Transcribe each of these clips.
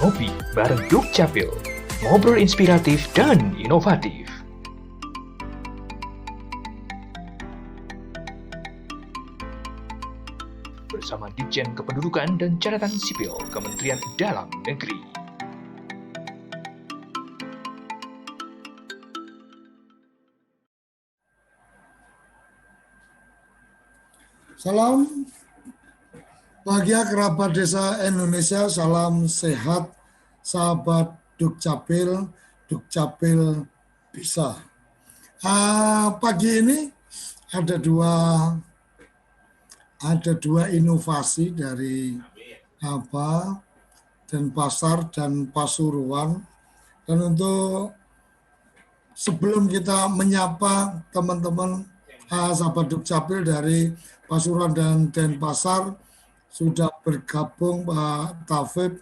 Ngopi bareng Dukcapil, ngobrol inspiratif dan inovatif. Bersama Ditjen Kependudukan dan Catatan Sipil Kementerian Dalam Negeri. Salam bahagia kerabat desa Indonesia, salam sehat sahabat Dukcapil, Dukcapil bisa. Pagi ini ada dua inovasi dari Denpasar dan Pasuruan. Dan untuk sebelum kita menyapa teman-teman sahabat Dukcapil dari Pasuruan dan Denpasar, sudah bergabung Pak Taufik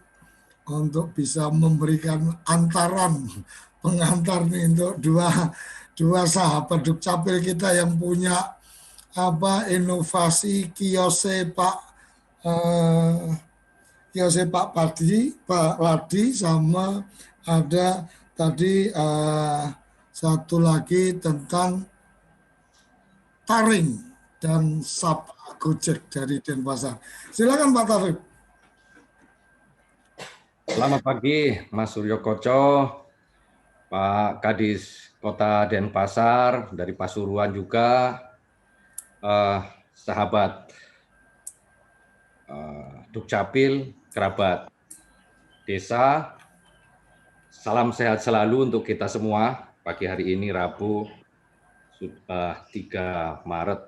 untuk bisa memberikan pengantar nih untuk dua sahabat Dukcapil kita yang punya inovasi kiose Pak Ladi, sama ada tadi satu lagi tentang taring dan sapa Gojek dari Denpasar. Silakan Pak Taufik. Selamat pagi Mas Suryo Koco, Pak Kadis Kota Denpasar, dari Pasuruan juga, sahabat Dukcapil, kerabat desa. Salam sehat selalu untuk kita semua. Pagi hari ini Rabu, sudah 3 Maret.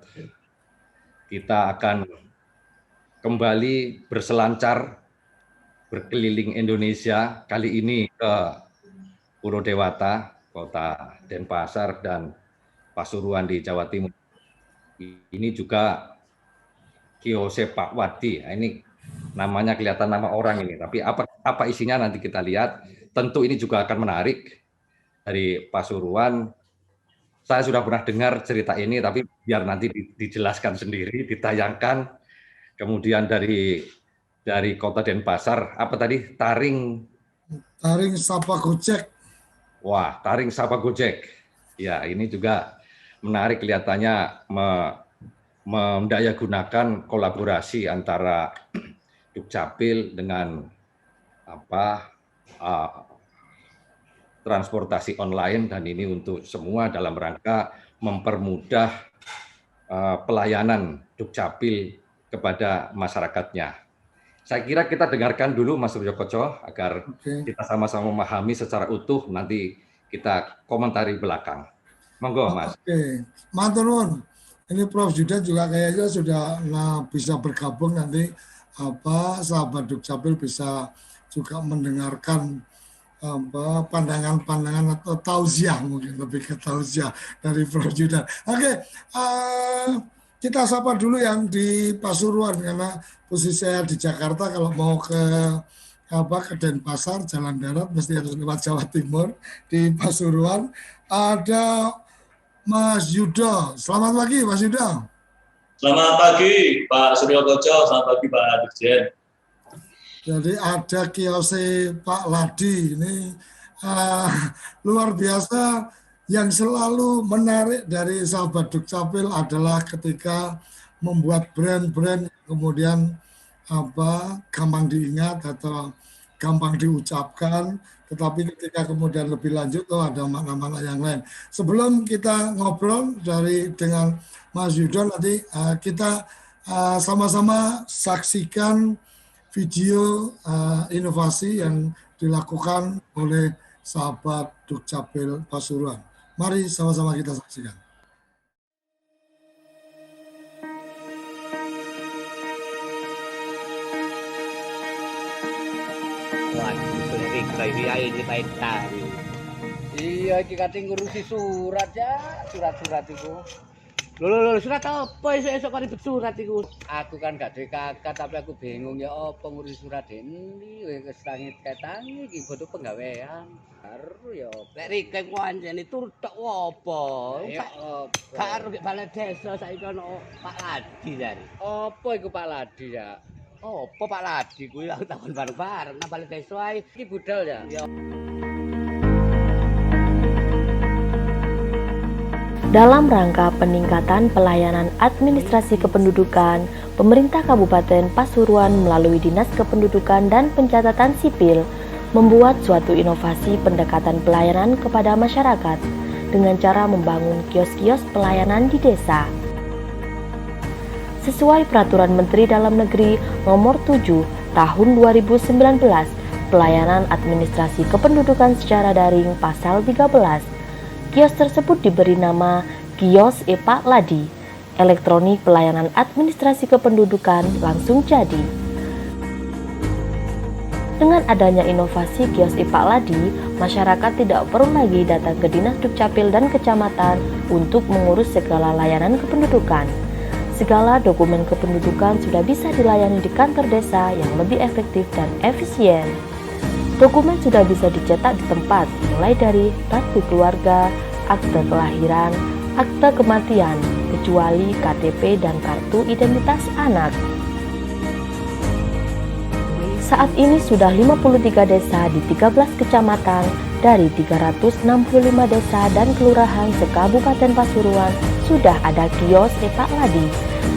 Kita akan kembali berselancar berkeliling Indonesia, kali ini ke Pulau Dewata, Kota Denpasar, dan Pasuruan di Jawa Timur. Ini juga kiose Pak Wadi. Ini namanya kelihatan nama orang ini, tapi apa isinya nanti kita lihat. Tentu ini juga akan menarik. Dari Pasuruan, saya sudah pernah dengar cerita ini, tapi biar nanti dijelaskan sendiri, ditayangkan. Kemudian dari Kota Denpasar, apa tadi? Taring Sapa Gojek. Wah, taring sapa Gojek. Ya, ini juga menarik, kelihatannya mendayagunakan kolaborasi antara Dukcapil dengan transportasi online, dan ini untuk semua dalam rangka mempermudah pelayanan Dukcapil kepada masyarakatnya. Saya kira kita dengarkan dulu Mas Suryo Koco agar kita sama-sama memahami secara utuh, nanti kita komentari belakang. Monggo Mas. Oke, matur nuwun. Ini Prof Judan juga kayaknya sudah bisa bergabung nanti, sahabat Dukcapil bisa juga mendengarkan pandangan-pandangan atau tausiah, mungkin lebih ke tausiah dari Prof Judan. Oke, kita sapa dulu yang di Pasuruan, karena posisi saya di Jakarta, kalau mau ke Denpasar jalan darat mesti harus lewat Jawa Timur. Di Pasuruan ada Mas Yudo. Selamat pagi Mas Yudo. Selamat pagi Pak Suryo Koco, selamat pagi Pak Dirjen. Jadi ada kiose Pak Ladi ini luar biasa. Yang selalu menarik dari sahabat Dukcapil adalah ketika membuat brand-brand kemudian gampang diingat atau gampang diucapkan, tetapi ketika kemudian lebih lanjut ada makna-makna yang lain. Sebelum kita ngobrol dengan Mas Yudo, nanti kita sama-sama saksikan video inovasi yang dilakukan oleh sahabat Dukcapil Pasuruan. Mari sama-sama kita saksikan. Iya, iki kate ngurusi surat ya, surat-surat iku. Lho, surat apa esuk kok ribet surat iku? Aku kan gak duwe kakak, tapi aku bingung ya apa ngurus surat ini. Wis tangit ketangi iki butuh penggawean. Baru ya, lek rike pancene tur tok apa? Ya apa? Karo balai desa saiki ono Pak Ladi jare. Apa iku Pak Ladi ya? Apa Pak Ladi kuwi aku takon bareng-bareng nang balik desa ae. Iki budal ya. Ya. Dalam rangka peningkatan pelayanan administrasi kependudukan, pemerintah Kabupaten Pasuruan melalui Dinas Kependudukan dan Pencatatan Sipil membuat suatu inovasi pendekatan pelayanan kepada masyarakat dengan cara membangun kios-kios pelayanan di desa. Sesuai Peraturan Menteri Dalam Negeri Nomor 7 Tahun 2019, Pelayanan Administrasi Kependudukan secara Daring Pasal 13, kios tersebut diberi nama Kios Pak Ladi, elektronik pelayanan administrasi kependudukan langsung jadi. Dengan adanya inovasi kios Pak Ladi, masyarakat tidak perlu lagi datang ke Dinas Dukcapil dan Kecamatan untuk mengurus segala layanan kependudukan. Segala dokumen kependudukan sudah bisa dilayani di kantor desa yang lebih efektif dan efisien. Dokumen sudah bisa dicetak di tempat, mulai dari kartu keluarga, akte kelahiran, akte kematian, kecuali KTP dan kartu identitas anak. Saat ini sudah 53 desa di 13 kecamatan dari 365 desa dan kelurahan se-Kabupaten Pasuruan sudah ada kios Pak Ladi,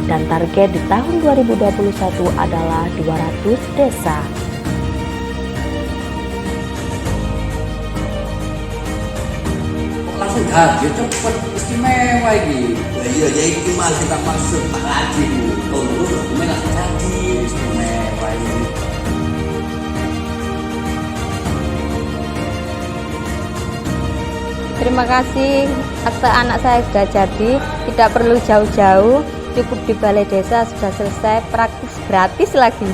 dan target di tahun 2021 adalah 200 desa. Langsung hadir cepet istimewa iki. Iya ya iki Mas kita maksud Pak Ladi ku. Oh, dokumen langsung jadi istimewa ini. Terima kasih, akte anak saya sudah jadi, tidak perlu jauh-jauh, cukup di balai desa sudah selesai, praktis gratis lagi.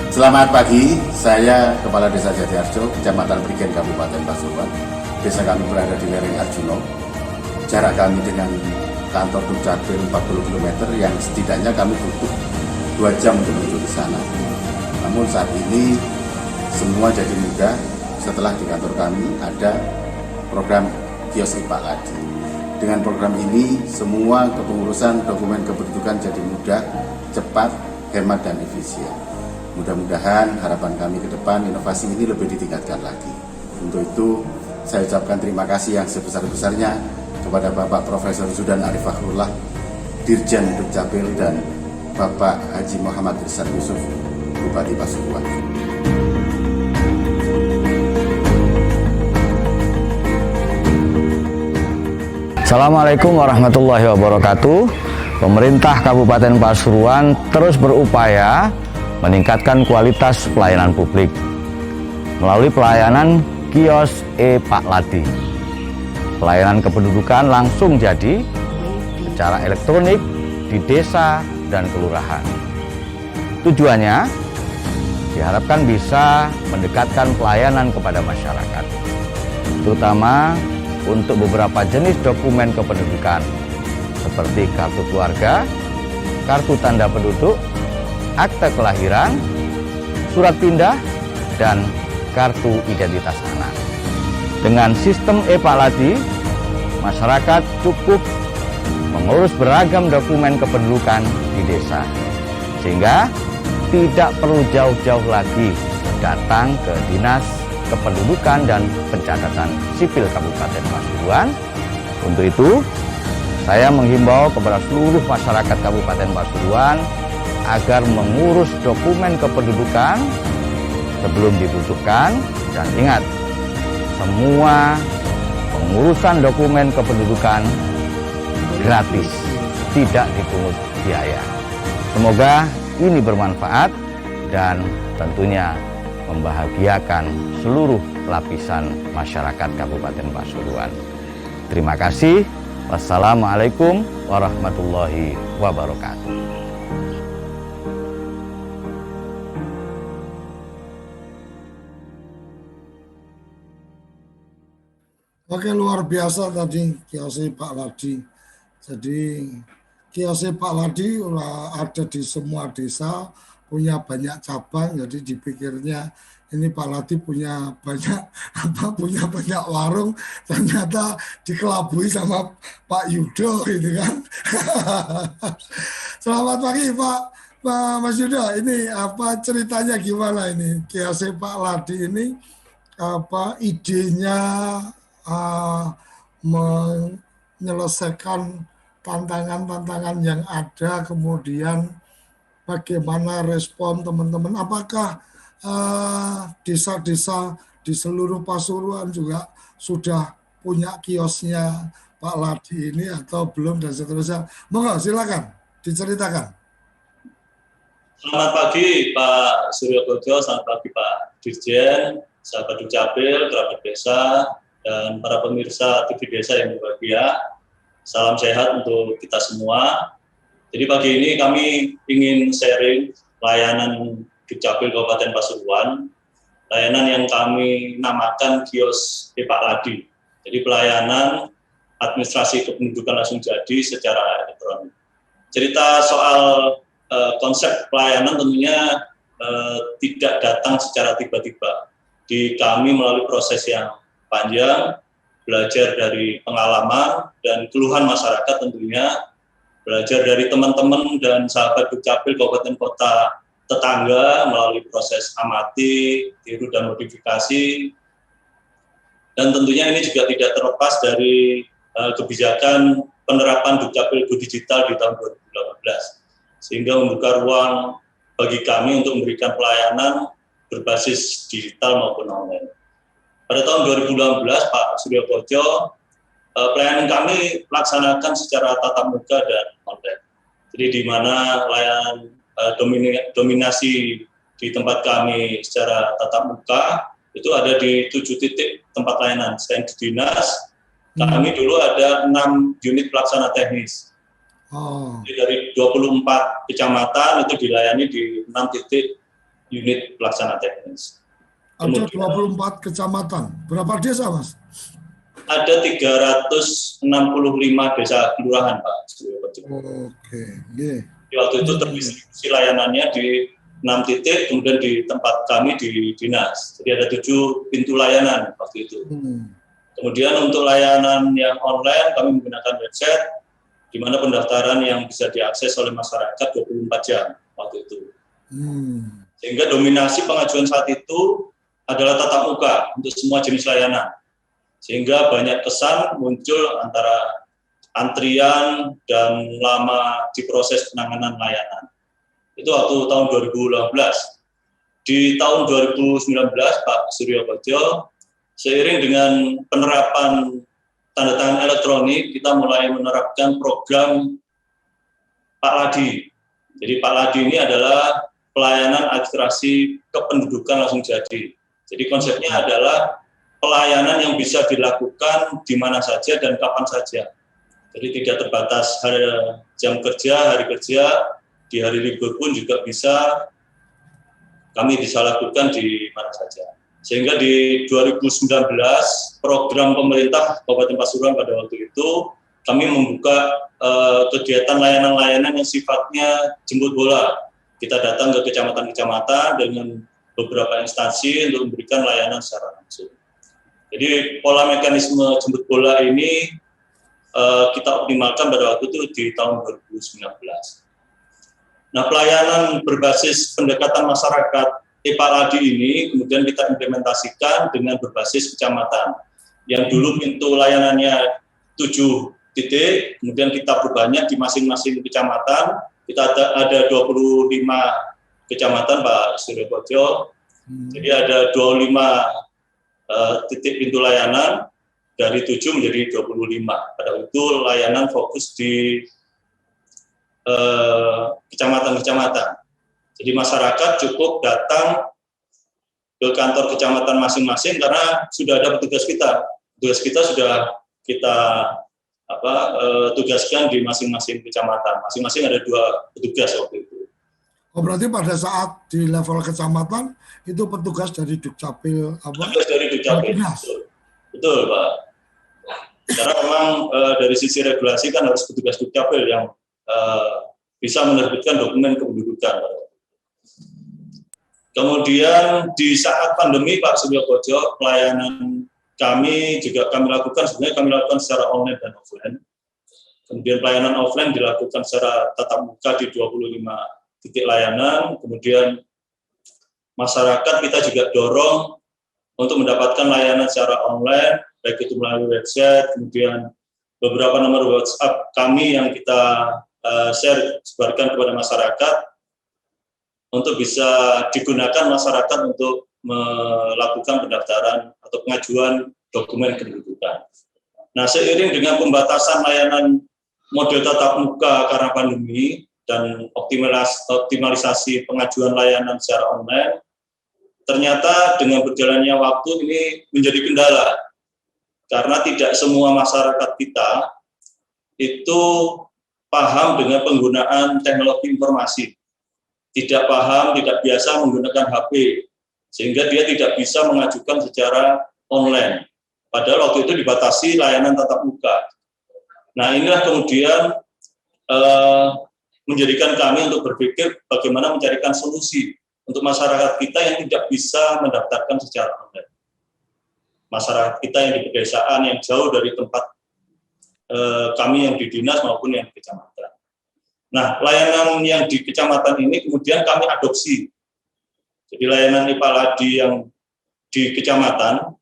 Selamat pagi, saya Kepala Desa Jatiharjo, Kecamatan Prigen, Kabupaten Pasuruan. Desa kami berada di lereng Arjuna. Jarak kami dengan kantor Dukcapil 40 km yang setidaknya kami butuh 2 jam untuk menuju ke sana. Namun saat ini semua jadi mudah setelah di kantor kami ada program Kios Pak Ladi. Dengan program ini semua kepengurusan dokumen kependudukan jadi mudah, cepat, hemat dan efisien. Mudah-mudahan harapan kami ke depan inovasi ini lebih ditingkatkan lagi. Untuk itu saya ucapkan terima kasih yang sebesar-besarnya kepada Bapak Profesor Zudan Arif Fakhrullah, Dirjen Dukcapil, dan Bapak Haji Muhammad Irsad Yusuf, Bupati Pasuruan. Assalamualaikum warahmatullahi wabarakatuh. Pemerintah Kabupaten Pasuruan terus berupaya meningkatkan kualitas pelayanan publik melalui pelayanan kios Pak Ladi. Pelayanan kependudukan langsung jadi secara elektronik di desa dan kelurahan. Tujuannya diharapkan bisa mendekatkan pelayanan kepada masyarakat, terutama untuk beberapa jenis dokumen kependudukan seperti kartu keluarga, kartu tanda penduduk, akte kelahiran, surat pindah, dan kartu identitas anak. Dengan sistem Pak Ladi, masyarakat cukup mengurus beragam dokumen kependudukan di desa, sehingga tidak perlu jauh-jauh lagi datang ke Dinas Kependudukan dan Pencatatan Sipil Kabupaten Pasuruan. Untuk itu, saya menghimbau kepada seluruh masyarakat Kabupaten Pasuruan agar mengurus dokumen kependudukan sebelum dibutuhkan, dan ingat, semua pengurusan dokumen kependudukan gratis, tidak dipungut biaya. Semoga ini bermanfaat dan tentunya membahagiakan seluruh lapisan masyarakat Kabupaten Pasuruan. Terima kasih. Wassalamualaikum warahmatullahi wabarakatuh. Oke, luar biasa tadi kios Pak Ladi. Jadi kios Pak Ladi ada di semua desa, punya banyak cabang, jadi dipikirnya ini Pak Ladi punya banyak warung, ternyata dikelabui sama Pak Yudo gitu kan. Selamat pagi Pak Mas Yuda, ini apa ceritanya gimana ini? Kiosnya Pak Ladi ini apa idenya menyelesaikan tantangan-tantangan yang ada, kemudian bagaimana respon teman-teman? Apakah desa-desa di seluruh Pasuruan juga sudah punya kiosnya Pak Ladi ini atau belum dan seterusnya? Monggo silakan diceritakan. Selamat pagi Pak Suryo Kojo, selamat pagi Pak Dirjen, sahabat Dukcapil, kerabat desa, dan para pemirsa TV Desa yang berbahagia. Salam sehat untuk kita semua. Jadi pagi ini kami ingin sharing layanan Dukcapil Kabupaten Pasuruan, layanan yang kami namakan kios Pak Ladi. Jadi pelayanan administrasi kependudukan langsung jadi secara elektronik. Cerita soal konsep pelayanan tentunya tidak datang secara tiba-tiba. Di kami melalui proses yang panjang, belajar dari pengalaman dan keluhan masyarakat tentunya, belajar dari teman-teman dan sahabat Dukcapil Kabupaten Kota tetangga melalui proses amati, tiru dan modifikasi. Dan tentunya ini juga tidak terlepas dari kebijakan penerapan Dukcapil Go Digital di tahun 2018. Sehingga membuka ruang bagi kami untuk memberikan pelayanan berbasis digital maupun online. Pada tahun 2018, Pak Suryo Kojo, pelayanan kami laksanakan secara tatap muka dan online. Jadi di mana layanan dominasi di tempat kami secara tatap muka itu ada di 7 titik tempat layanan. Selain di dinas, kami dulu ada 6 unit pelaksana teknis. Jadi dari 24 kecamatan itu dilayani di 6 titik unit pelaksana teknis. Ada 24 kecamatan. Berapa desa, Mas? Ada 365 desa kelurahan, Pak. Oke. Yeah. Waktu itu terdistribusi layanannya di 6 titik, kemudian di tempat kami di dinas. Jadi ada 7 pintu layanan waktu itu. Kemudian untuk layanan yang online kami menggunakan website, di mana pendaftaran yang bisa diakses oleh masyarakat 24 jam waktu itu. Sehingga dominasi pengajuan saat itu adalah tatap muka untuk semua jenis layanan. Sehingga banyak kesan muncul antara antrian dan lama di proses penanganan layanan. Itu waktu tahun 2018. Di tahun 2019, Pak Suryo Kojo, seiring dengan penerapan tanda tangan elektronik, kita mulai menerapkan program Pak Ladi. Jadi Pak Ladi ini adalah pelayanan administrasi kependudukan langsung jadi. Jadi konsepnya adalah pelayanan yang bisa dilakukan di mana saja dan kapan saja. Jadi tidak terbatas jam kerja, hari kerja, di hari libur pun juga bisa kami bisa lakukan di mana saja. Sehingga di 2019 program pemerintah Kabupaten Pasuruan pada waktu itu kami membuka kegiatan layanan-layanan yang sifatnya jemput bola. Kita datang ke kecamatan-kecamatan dengan beberapa instansi untuk memberikan layanan secara langsung. Jadi pola mekanisme jemput bola ini kita optimalkan pada waktu itu di tahun 2019. Nah, pelayanan berbasis pendekatan masyarakat Pak Ladi ini kemudian kita implementasikan dengan berbasis kecamatan. Yang dulu pintu layanannya 7 titik, kemudian kita perbanyak di masing-masing kecamatan. Kita ada 25 kecamatan, Pak Suryo Kojo. Jadi ada 25 titik pintu layanan, dari 7 menjadi 25. Pada itu layanan fokus di kecamatan-kecamatan. Jadi masyarakat cukup datang ke kantor kecamatan masing-masing karena sudah ada petugas kita. Petugas kita sudah kita tugaskan di masing-masing kecamatan. Masing-masing ada 2 petugas waktu itu. Oh, berarti pada saat di level kecamatan itu petugas dari Dukcapil Petugas dari Dukcapil. Betul, Pak. Karena memang dari sisi regulasi kan harus petugas Dukcapil yang bisa menerbitkan dokumen kependudukan. Kemudian di saat pandemi, Pak Suryo Kojo, pelayanan kami juga kami lakukan secara online dan offline. Kemudian pelayanan offline dilakukan secara tatap muka di 25 titik layanan, kemudian masyarakat kita juga dorong untuk mendapatkan layanan secara online, baik itu melalui website, kemudian beberapa nomor WhatsApp kami yang kita sebarkan kepada masyarakat untuk bisa digunakan masyarakat untuk melakukan pendaftaran atau pengajuan dokumen kependudukan. Nah, seiring dengan pembatasan layanan model tatap muka karena pandemi dan optimalisasi pengajuan layanan secara online, ternyata dengan berjalannya waktu ini menjadi kendala karena tidak semua masyarakat kita itu paham dengan penggunaan teknologi informasi, tidak paham, tidak biasa menggunakan HP, sehingga dia tidak bisa mengajukan secara online. Padahal waktu itu dibatasi layanan tatap muka. Nah, inilah kemudian menjadikan kami untuk berpikir bagaimana mencarikan solusi untuk masyarakat kita yang tidak bisa mendaftarkan secara online. Masyarakat kita yang di pedesaan, yang jauh dari tempat kami yang di dinas maupun yang di kecamatan. Nah, layanan yang di kecamatan ini kemudian kami adopsi. Jadi layanan IPALADI yang di kecamatan,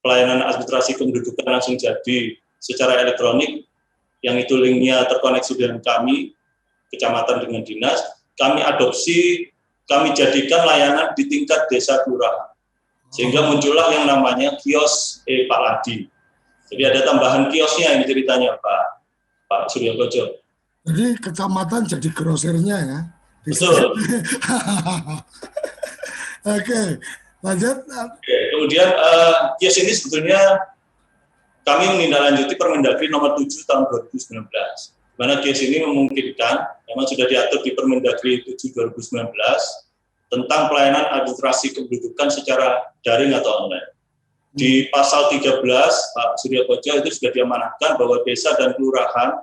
pelayanan administrasi kependudukan langsung jadi secara elektronik, yang itu linknya terkoneksi dengan kami, kecamatan dengan dinas, kami adopsi, kami jadikan layanan di tingkat desa kelurahan. Sehingga muncullah yang namanya kios IPALADI. Jadi ada tambahan kiosnya ini ceritanya Pak Surya Kojo. Jadi kecamatan jadi grosirnya ya? Betul. Oke, lanjut. Oke, kemudian kios ini sebetulnya kami menindaklanjuti Permendagri nomor 7 tahun 2019. Di mana kios ini memungkinkan, memang sudah diatur di Permendagri 7 2019 tentang pelayanan administrasi kependudukan secara daring atau online. Di pasal 13, Pak Surya Kojo itu sudah diamanahkan bahwa desa dan kelurahan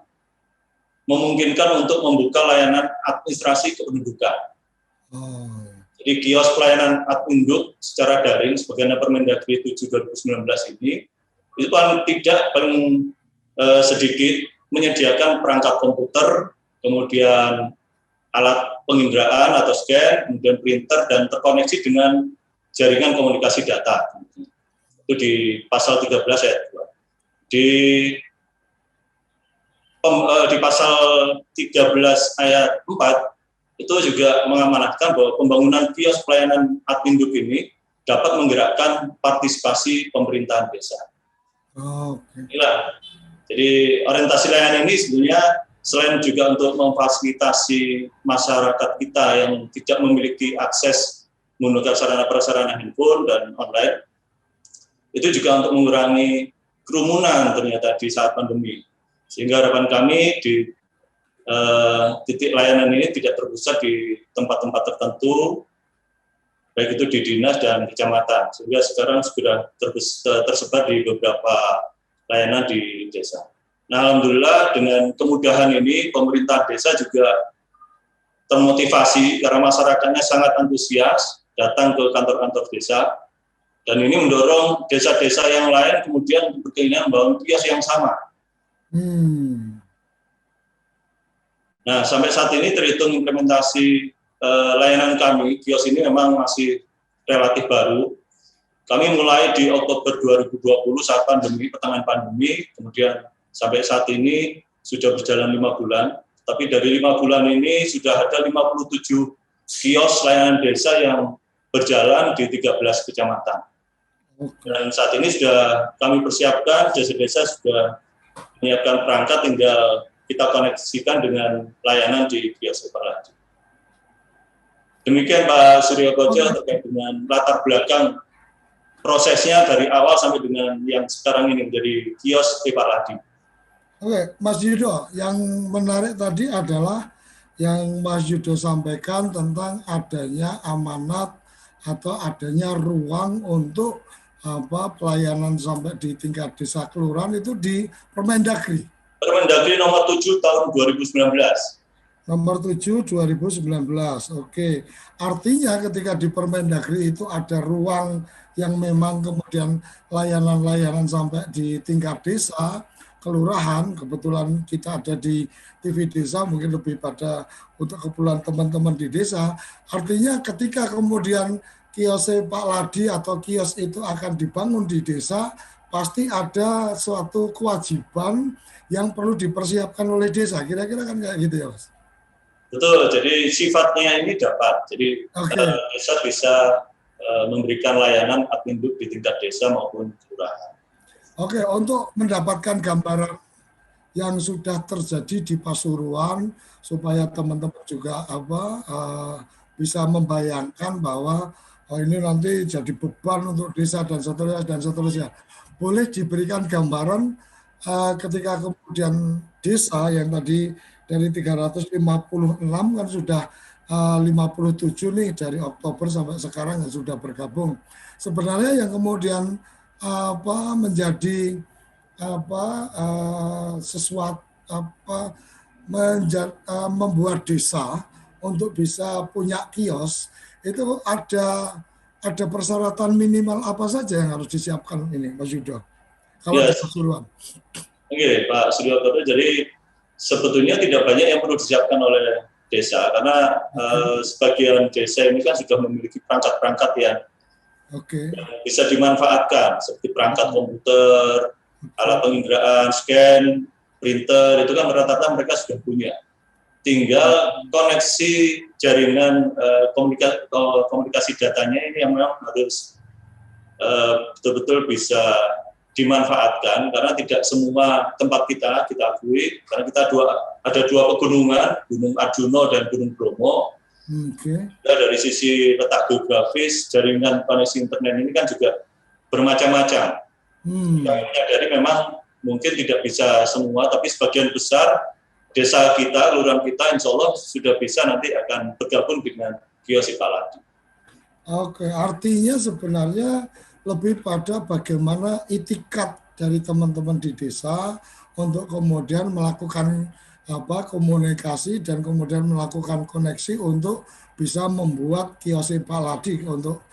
memungkinkan untuk membuka layanan administrasi kependudukan. Jadi kios pelayanan adminduk secara daring sebagaimana Permendagri 7 2019 ini itu paling tidak paling sedikit menyediakan perangkat komputer, kemudian alat penginderaan atau scan, kemudian printer dan terkoneksi dengan jaringan komunikasi data. Itu di pasal 13 ayat 2. Di pasal 13 ayat 4 itu juga mengamanatkan bahwa pembangunan kios pelayanan adminduk ini dapat menggerakkan partisipasi pemerintahan desa. Inilah. Jadi orientasi layanan ini sebenarnya selain juga untuk memfasilitasi masyarakat kita yang tidak memiliki akses menggunakan sarana-prasarana handphone dan online, itu juga untuk mengurangi kerumunan ternyata di saat pandemi. Sehingga harapan kami di titik layanan ini tidak terpusat di tempat-tempat tertentu, baik itu di dinas dan kecamatan, sehingga sekarang sudah tersebar di beberapa layanan di desa. Nah, alhamdulillah dengan kemudahan ini pemerintah desa juga termotivasi karena masyarakatnya sangat antusias datang ke kantor-kantor desa, dan ini mendorong desa-desa yang lain kemudian berkeinginan membangun kios yang sama. Nah, sampai saat ini terhitung implementasi layanan kami, kios ini memang masih relatif baru. Kami mulai di Oktober 2020 saat pandemi, pertengahan pandemi, kemudian sampai saat ini sudah berjalan 5 bulan. Tapi dari 5 bulan ini sudah ada 57 kios layanan desa yang berjalan di 13 kecamatan. Dan saat ini sudah kami persiapkan, desa-desa sudah menyiapkan perangkat, tinggal kita koneksikan dengan layanan di kios IPALADI. Demikian Pak Surya Kojo terkait dengan latar belakang prosesnya dari awal sampai dengan yang sekarang ini menjadi kios IPALADI. Oke, Mas Yudo, yang menarik tadi adalah yang Mas Yudo sampaikan tentang adanya amanat atau adanya ruang untuk pelayanan sampai di tingkat desa kelurahan itu di Permendagri. Permendagri nomor 7 tahun 2019. Nomor 7 2019. Oke. Artinya ketika di Permendagri itu ada ruang yang memang kemudian layanan-layanan sampai di tingkat desa, kelurahan, kebetulan kita ada di TV Desa, mungkin lebih pada untuk keperluan teman-teman di desa. Artinya ketika kemudian kios Pak Ladi atau kios itu akan dibangun di desa, pasti ada suatu kewajiban yang perlu dipersiapkan oleh desa. Kira-kira kan kayak gitu ya, Mas? Betul, jadi sifatnya ini dapat. Jadi desa bisa memberikan layanan admin duk di tingkat desa maupun kelurahan. Oke, untuk mendapatkan gambaran yang sudah terjadi di Pasuruan supaya teman-teman juga bisa membayangkan bahwa ini nanti jadi beban untuk desa dan seterusnya. Boleh diberikan gambaran ketika kemudian desa yang tadi dari 356 kan sudah 57 nih dari Oktober sampai sekarang yang sudah bergabung. Sebenarnya yang kemudian menjadi sesuatu membuat desa untuk bisa punya kios itu ada persyaratan minimal apa saja yang harus disiapkan ini, Mas Yudo? Kalau di Pasuruan. Oke, Pak Suryotono, jadi sebetulnya tidak banyak yang perlu disiapkan oleh desa karena sebagian desa ini kan sudah memiliki perangkat-perangkat yang bisa dimanfaatkan seperti perangkat komputer, alat penginderaan, scan, printer, itu kan rata-rata mereka sudah punya. Tinggal koneksi jaringan komunikasi datanya ini yang memang harus betul-betul bisa dimanfaatkan karena tidak semua tempat kita akui karena kita ada dua pegunungan, Gunung Arjuna dan Gunung Bromo. Dari sisi letak geografis, jaringan koneksi internet ini kan juga bermacam-macam. Jadi memang mungkin tidak bisa semua, tapi sebagian besar desa kita, kelurahan kita, insya Allah sudah bisa nanti akan bergabung dengan kios Pak Ladi. Oke, artinya sebenarnya lebih pada bagaimana itikat dari teman-teman di desa untuk kemudian melakukan komunikasi dan kemudian melakukan koneksi untuk bisa membuat kios Pak Ladi untuk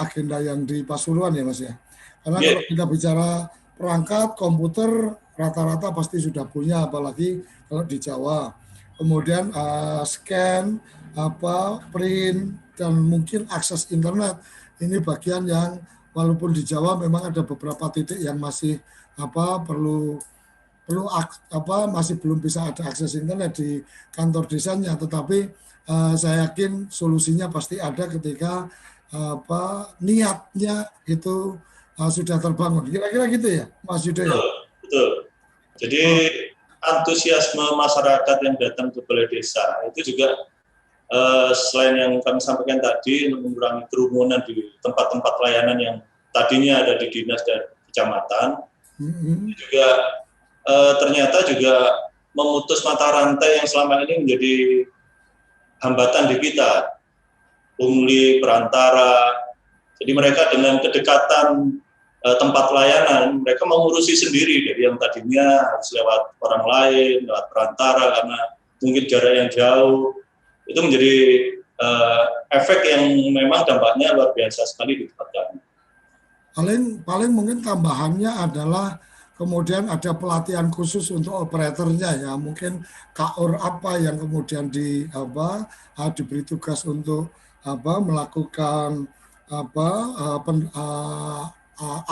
agenda yang di Pasuruan ya Mas ya. Karena kalau kita bicara perangkat komputer rata-rata pasti sudah punya, apalagi kalau di Jawa. Kemudian scan, print dan mungkin akses internet. Ini bagian yang walaupun di Jawa memang ada beberapa titik yang masih masih belum bisa ada akses internet di kantor desanya, tetapi saya yakin solusinya pasti ada ketika niatnya itu sudah terbangun. Kira-kira gitu ya, Mas Yudo ya? Betul. Jadi antusiasme masyarakat yang datang ke balai desa itu juga selain yang kami sampaikan tadi untuk mengurangi kerumunan di tempat-tempat layanan yang tadinya ada di dinas dan kecamatan, juga ternyata juga memutus mata rantai yang selama ini menjadi hambatan di kita, pungli, perantara. Jadi mereka dengan kedekatan tempat layanan, mereka mengurusi sendiri dari yang tadinya harus lewat orang lain, lewat perantara karena mungkin jarak yang jauh. Itu menjadi efek yang memang dampaknya luar biasa sekali di tempat kami. Paling mungkin tambahannya adalah kemudian ada pelatihan khusus untuk operatornya ya, mungkin KOR apa yang kemudian diberi tugas untuk melakukan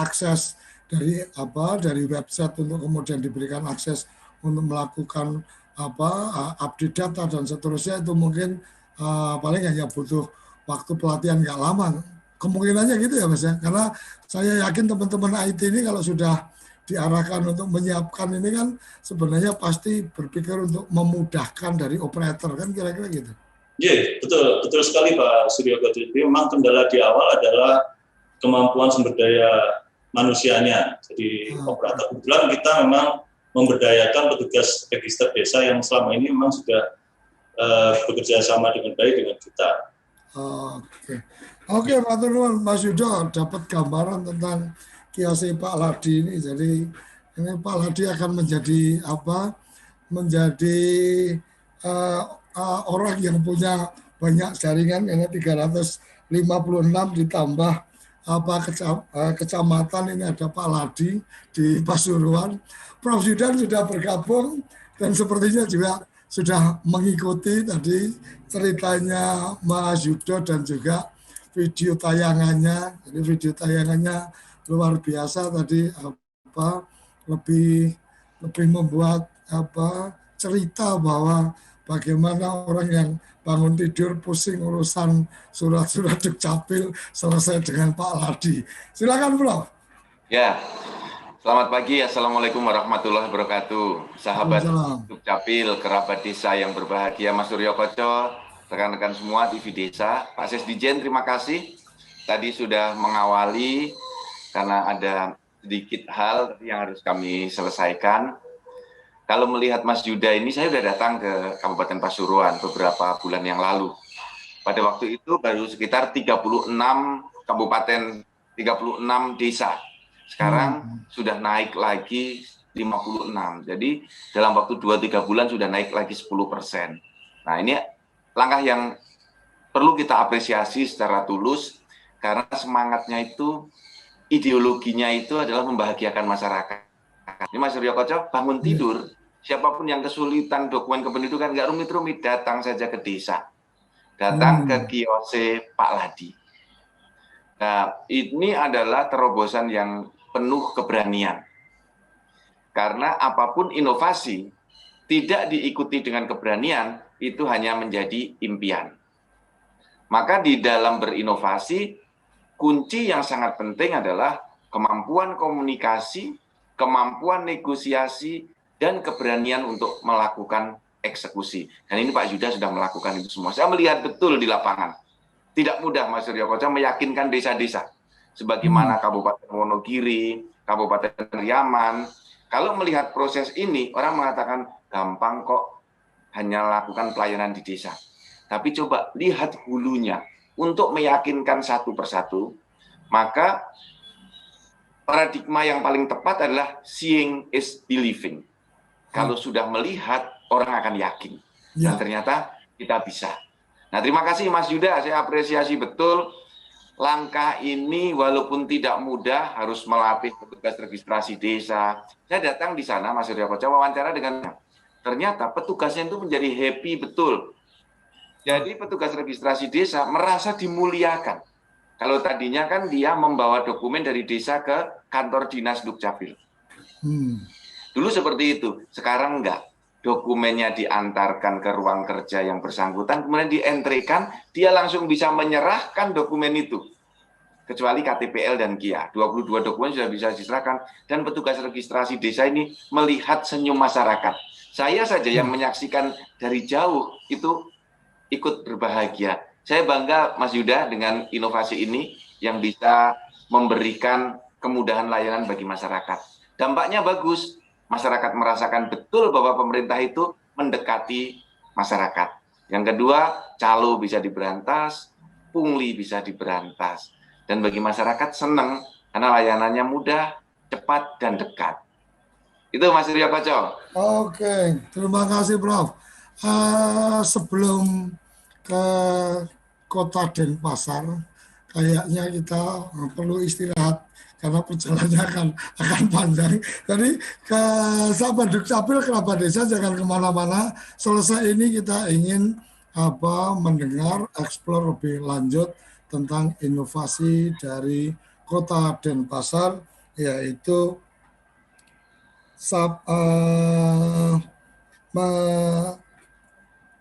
akses dari website untuk kemudian diberikan akses untuk melakukan update data dan seterusnya, itu mungkin paling hanya butuh waktu pelatihan nggak lama. Kemungkinannya gitu ya Mas ya, karena saya yakin teman-teman IT ini kalau sudah diarahkan untuk menyiapkan ini kan sebenarnya pasti berpikir untuk memudahkan dari operator kan, kira-kira gitu. Iya, betul sekali Pak Suryoto. Jadi memang kendala di awal adalah kemampuan sumber daya manusianya. Jadi operator, kebetulan kita memang memberdayakan petugas register desa yang selama ini memang sudah bekerja sama dengan baik dengan kita. Oke, matur nuwun Mas Yudo, dapat gambaran tentang kios Pak Ladi ini. Jadi ini Pak Ladi akan menjadi orang yang punya banyak jaringan, ini 356 ditambah kecamatan ini ada Pak Ladi di Pasuruan. Prof Yudan sudah bergabung dan sepertinya juga sudah mengikuti tadi ceritanya Mas Yudo dan juga video tayangannya. Jadi video tayangannya luar biasa tadi, lebih membuat cerita bahwa bagaimana orang yang bangun tidur pusing urusan surat-surat Dukcapil selesai dengan Pak Ladi. Silakan, Prof. Ya, selamat pagi. Assalamualaikum warahmatullahi wabarakatuh. Sahabat Dukcapil, kerabat desa yang berbahagia, Mas Suryo Koco, rekan-rekan semua TV Desa, Pak Sesdijen, terima kasih. Tadi sudah mengawali karena ada sedikit hal yang harus kami selesaikan. Kalau melihat Mas Yuda ini, saya sudah datang ke Kabupaten Pasuruan beberapa bulan yang lalu. Pada waktu itu baru sekitar 36 kabupaten, 36 desa. Sekarang sudah naik lagi 56. Jadi dalam waktu 2-3 bulan sudah naik lagi 10%. Nah, ini langkah yang perlu kita apresiasi secara tulus, karena semangatnya itu, ideologinya itu adalah membahagiakan masyarakat. Ini Mas Suryo Koco, bangun tidur, siapapun yang kesulitan dokumen kependudukan, nggak rumit-rumit, datang saja ke desa. Datang ke kiose Pak Ladi. Nah, ini adalah terobosan yang penuh keberanian. Karena apapun inovasi, tidak diikuti dengan keberanian, itu hanya menjadi impian. Maka di dalam berinovasi, kunci yang sangat penting adalah kemampuan komunikasi, kemampuan negosiasi, dan keberanian untuk melakukan eksekusi. Dan ini Pak Yuda sudah melakukan itu semua. Saya melihat betul di lapangan. Tidak mudah Mas Suryo Koco meyakinkan desa-desa. Sebagaimana Kabupaten Wonogiri, Kabupaten Riyaman. Kalau melihat proses ini, orang mengatakan gampang kok hanya lakukan pelayanan di desa. Tapi coba lihat hulunya. Untuk meyakinkan satu persatu, maka paradigma yang paling tepat adalah seeing is believing. Kalau sudah melihat, orang akan yakin. Dan ternyata kita bisa. Nah, terima kasih Mas Yuda, saya apresiasi betul. Langkah ini walaupun tidak mudah, harus melatih petugas registrasi desa. Saya datang di sana, Mas Suryo Koco, wawancara dengan, ternyata petugasnya itu menjadi happy betul. Jadi petugas registrasi desa merasa dimuliakan. Kalau tadinya kan dia membawa dokumen dari desa ke kantor dinas Dukcapil. Dulu seperti itu, sekarang enggak. Dokumennya diantarkan ke ruang kerja yang bersangkutan, kemudian dientrekan, dia langsung bisa menyerahkan dokumen itu. Kecuali KTPL dan KIA, 22 dokumen sudah bisa diserahkan, dan petugas registrasi desa ini melihat senyum masyarakat. Saya saja yang menyaksikan dari jauh, itu ikut berbahagia. Saya bangga Mas Yuda dengan inovasi ini yang bisa memberikan kemudahan layanan bagi masyarakat. Dampaknya bagus. Masyarakat merasakan betul bahwa pemerintah itu mendekati masyarakat. Yang kedua, calo bisa diberantas, pungli bisa diberantas. Dan bagi masyarakat senang karena layanannya mudah, cepat, dan dekat. Itu Mas Suryo Koco. Oke, terima kasih Prof. Sebelum ke Kota Denpasar, kayaknya kita perlu istirahat karena perjalanannya akan panjang. Jadi ke sahabat Dukcapil, kerabat desa, jangan kemana-mana. Selesai ini kita ingin mendengar, eksplor lebih lanjut tentang inovasi dari Kota Denpasar, yaitu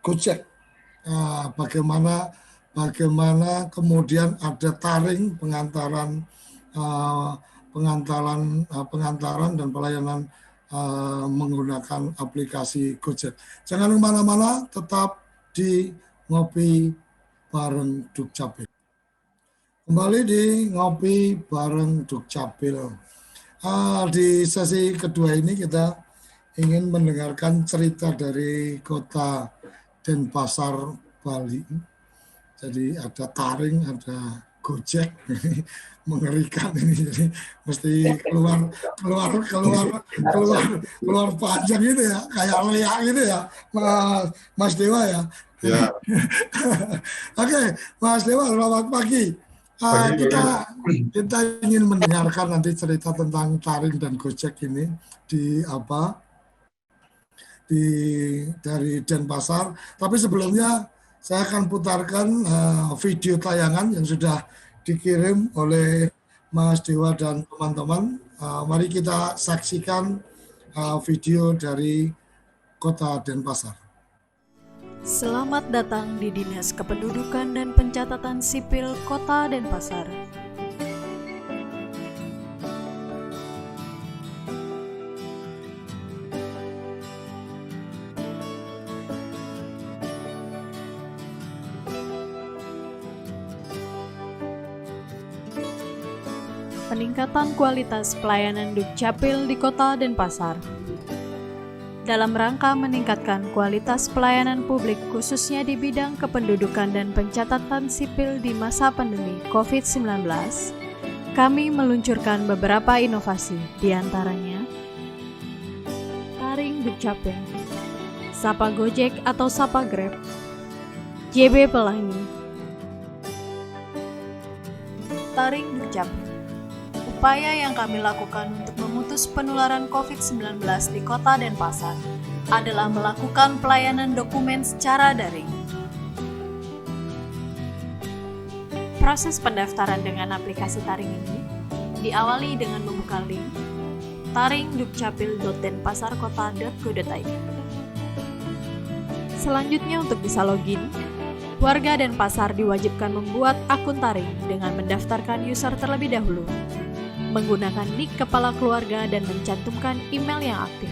Gojek. Bagaimana kemudian ada taring pengantaran dan pelayanan menggunakan aplikasi Gojek. Jangan kemana-mana, tetap di Ngopi Bareng Dukcapil. Kembali di Ngopi Bareng Dukcapil. Di sesi kedua ini kita ingin mendengarkan cerita dari Kota Denpasar, Bali. Jadi ada taring, ada Gojek, mengerikan ini. Jadi mesti keluar panjang gitu ya, kayak leak gitu ya, Mas Dewa ya. Oke, Mas Dewa, selamat pagi. Kita ingin mendengarkan nanti cerita tentang Taring dan Gojek ini dari Denpasar. Tapi sebelumnya saya akan putarkan video tayangan yang sudah dikirim oleh Mas Dewa dan teman-teman. Mari kita saksikan video dari Kota Denpasar. Selamat datang di Dinas Kependudukan dan Pencatatan Sipil Kota Denpasar. Peningkatan kualitas pelayanan Dukcapil di Kota Denpasar. Dalam rangka meningkatkan kualitas pelayanan publik khususnya di bidang kependudukan dan pencatatan sipil di masa pandemi COVID-19, kami meluncurkan beberapa inovasi, diantaranya Taring Dukcapil, Sapa Gojek atau Sapa Grab, JB Pelangi. Taring Dukcapil, upaya yang kami lakukan untuk memutus penularan COVID-19 di Kota Denpasar adalah melakukan pelayanan dokumen secara daring. Proses pendaftaran dengan aplikasi Taring ini diawali dengan membuka link taringdukcapil.denpasarkota.go.id. Selanjutnya untuk bisa login, warga Denpasar diwajibkan membuat akun Taring dengan mendaftarkan user terlebih dahulu, menggunakan nik kepala keluarga dan mencantumkan email yang aktif.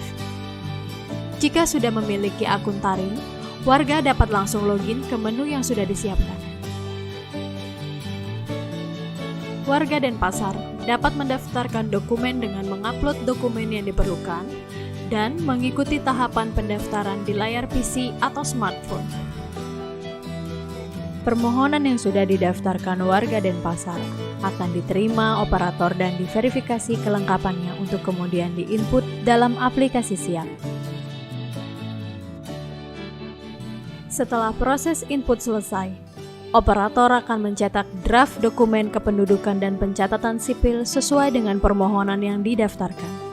Jika sudah memiliki akun Taring, warga dapat langsung login ke menu yang sudah disiapkan. Warga Denpasar dapat mendaftarkan dokumen dengan mengupload dokumen yang diperlukan dan mengikuti tahapan pendaftaran di layar PC atau smartphone. Permohonan yang sudah didaftarkan warga Denpasar akan diterima operator dan diverifikasi kelengkapannya untuk kemudian diinput dalam aplikasi Siap. Setelah proses input selesai, operator akan mencetak draft dokumen kependudukan dan pencatatan sipil sesuai dengan permohonan yang didaftarkan.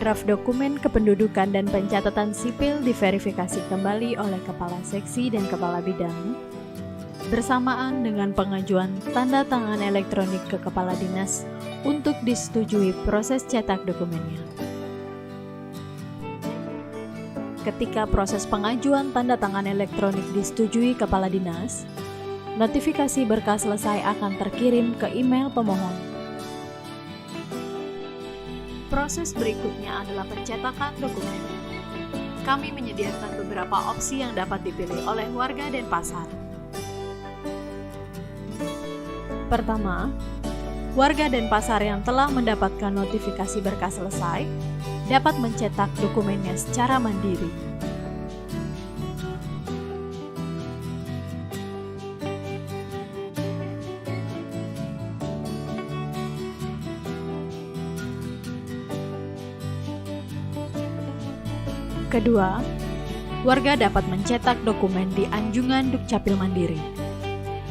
Draft dokumen kependudukan dan pencatatan sipil diverifikasi kembali oleh Kepala Seksi dan Kepala Bidang, bersamaan dengan pengajuan tanda tangan elektronik ke Kepala Dinas untuk disetujui proses cetak dokumennya. Ketika proses pengajuan tanda tangan elektronik disetujui Kepala Dinas, notifikasi berkas selesai akan terkirim ke email pemohon. Proses berikutnya adalah pencetakan dokumen. Kami menyediakan beberapa opsi yang dapat dipilih oleh warga Denpasar. Pertama, warga Denpasar yang telah mendapatkan notifikasi berkas selesai dapat mencetak dokumennya secara mandiri. Kedua, warga dapat mencetak dokumen di Anjungan Dukcapil Mandiri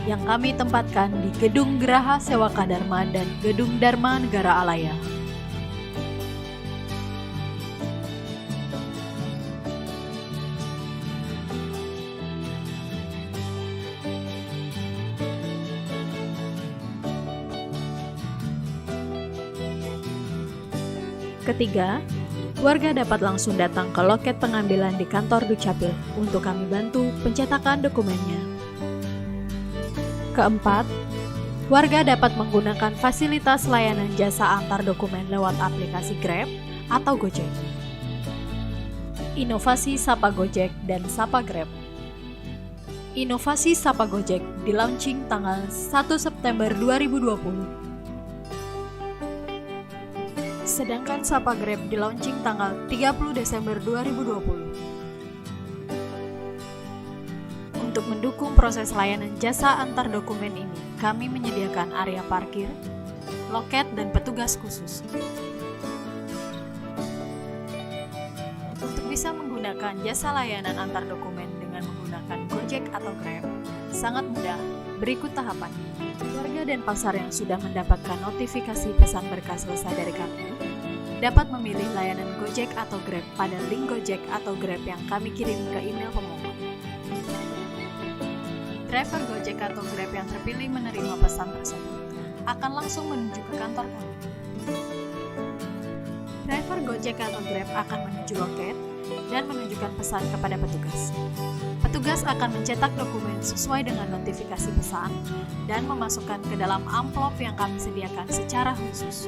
yang kami tempatkan di Gedung Geraha Sewaka Dharma dan Gedung Dharma Negara Alaya. Ketiga, warga dapat langsung datang ke loket pengambilan di kantor Dukcapil untuk kami bantu pencetakan dokumennya. Keempat, warga dapat menggunakan fasilitas layanan jasa antar dokumen lewat aplikasi Grab atau Gojek. Inovasi Sapa Gojek dan Sapa Grab. Inovasi Sapa Gojek di-launching tanggal 1 September 2020. Sedangkan Sapa Grab di-launching tanggal 30 Desember 2020. Untuk mendukung proses layanan jasa antar dokumen ini, kami menyediakan area parkir, loket, dan petugas khusus. Untuk bisa menggunakan jasa layanan antar dokumen dengan menggunakan Gojek atau Grab. Sangat mudah, berikut tahapan. Warga Denpasar yang sudah mendapatkan notifikasi pesan berkas selesai dari kami, dapat memilih layanan Gojek atau Grab pada link Gojek atau Grab yang kami kirim ke email pemohon. Driver Gojek atau Grab yang terpilih menerima pesan tersebut akan langsung menuju ke kantor kami. Driver Gojek atau Grab akan menuju loket dan menunjukkan pesan kepada petugas. Petugas akan mencetak dokumen sesuai dengan notifikasi pesan dan memasukkan ke dalam amplop yang kami sediakan secara khusus.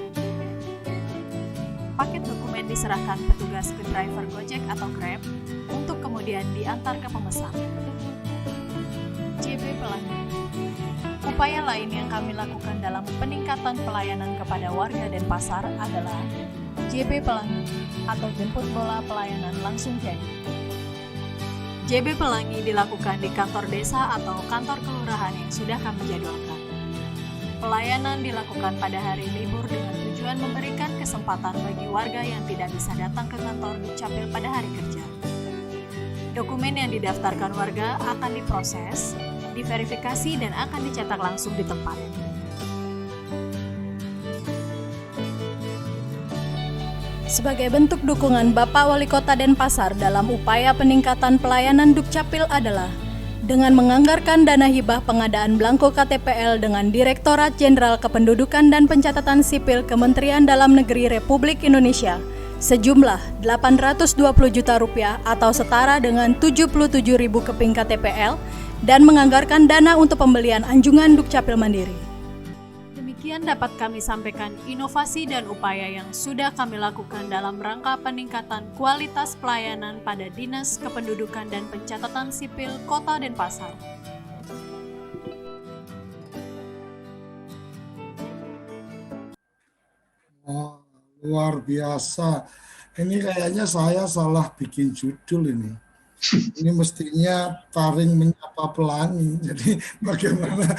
Paket dokumen diserahkan petugas ke driver Gojek atau Grab untuk kemudian diantar ke pemesan. JB Pelangi. Upaya lain yang kami lakukan dalam peningkatan pelayanan kepada warga Denpasar adalah JB Pelangi atau jemput bola pelayanan langsung jadi. JB Pelangi dilakukan di kantor desa atau kantor kelurahan yang sudah kami jadwalkan. Pelayanan dilakukan pada hari libur dengan tujuan memberikan kesempatan bagi warga yang tidak bisa datang ke kantor Dukcapil pada hari kerja. Dokumen yang didaftarkan warga akan diproses, diverifikasi, dan akan dicetak langsung di tempat. Sebagai bentuk dukungan Bapak Wali Kota Denpasar dalam upaya peningkatan pelayanan Dukcapil adalah dengan menganggarkan dana hibah pengadaan belangko KTPL dengan Direktorat Jenderal Kependudukan dan Pencatatan Sipil Kementerian Dalam Negeri Republik Indonesia sejumlah Rp820 juta atau setara dengan 77.000 keping KTPL dan menganggarkan dana untuk pembelian anjungan Dukcapil Mandiri. Demikian dapat kami sampaikan inovasi dan upaya yang sudah kami lakukan dalam rangka peningkatan kualitas pelayanan pada Dinas Kependudukan dan Pencatatan Sipil Kota Denpasar. Oh, luar biasa. Ini kayaknya saya salah bikin judul ini. Ini mestinya taring menyapa pelangi. Jadi bagaimana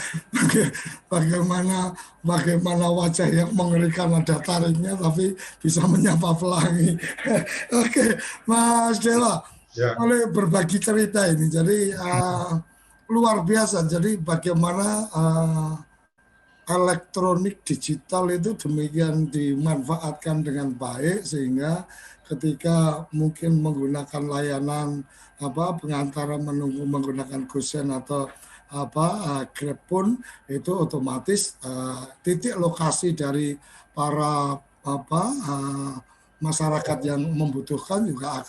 wajah yang mengerikan ada taringnya tapi bisa menyapa pelangi. Oke, Mas Dela, boleh berbagi cerita ini. Jadi luar biasa. Jadi bagaimana elektronik digital itu demikian dimanfaatkan dengan baik sehingga ketika mungkin menggunakan layanan pengantaran menunggu menggunakan GoSend atau Grab pun itu otomatis titik lokasi dari para masyarakat yang membutuhkan juga